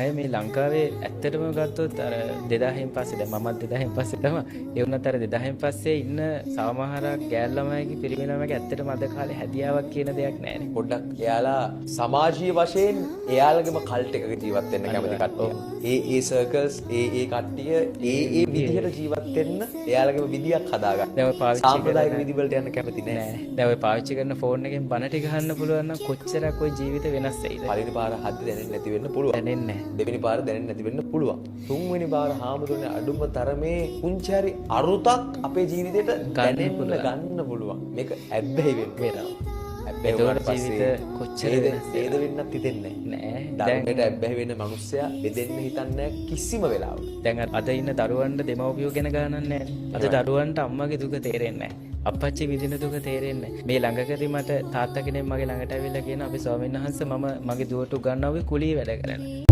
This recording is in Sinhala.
ඇය මේ ලංකාවේ ඇත්තටම ගත්තොත් අර 2000න් පස්සේ දැන් මමත් 2000න් පස්සේ තමයි ඒ වුණත් අර 2000න් පස්සේ ඉන්න සමහරක් ගෑල් ළමයිගේ පිරිමි ළමයිගේ ඇත්තටම අද කාලේ හැදියාවක් කියන දෙයක් නැහැනේ. පොඩ්ඩක් එයාලා සමාජීය වශයෙන් එයාලගේම කල්ට් එකක ජීවත් වෙන්න කැමති කට්ටිය. ඒ සර්කල්ස් ඒ කට්ටිය ඒ විදිහට ජීවත් වෙන්න එයාලගේම විදියක් හදාගන්න. දැන් ඔය පාවිච්චි සාම්ප්‍රදායික විදි වලට යන්න කැමති නෑ. දැන් ඔය පාවිච්චි කරන ෆෝන් එකෙන් බණ ටික අහන්න පුළුවන් නම් කොච්චරක් ඔය ජීවිත වෙනස් වෙයිද? පළවෙනි පාර හද්ද දැනෙන්නේ නැති වෙන්න පුළුවන්. දැනෙන්නේ නැහැ. දෙවෙනි පාර දැනෙන්නේ නැති වෙන්න පුළුවන්. තුන්වෙනි පාර හාමුදුරනේ අඩුම තරමේ පුංචි හරි අරුතක් අපේ ජීවිතේට ගන්න පුළුවන්. මේක ඇබ්බැහි වෙනවා. එතකොට ජීවිත කොච්චර වේද වෙන්නත් හිතෙන්නේ නෑ. ධර්මයට ඇබ්බැහි වෙන මිනිස්සයා බෙදෙන්න හිතන්නේ කිසිම වෙලාවක. දැන් අද ඉන්න දරුවන්ට දෙමව්පියෝ ගැන ගණන් නැහැ. අද දරුවන්ට අම්මගේ දුක තේරෙන්නේ නැහැ. අප්පච්චි විඳින දුක තේරෙන්නේ නැහැ. මේ ළඟකදී මට තාත්තා කෙනෙක් මගේ ළඟට ඇවිල්ලා කියන අපේ ස්වාමීන් වහන්සේ මම මගේ දුවට උගන්වුවේ කුලී වැඩ කරන්න.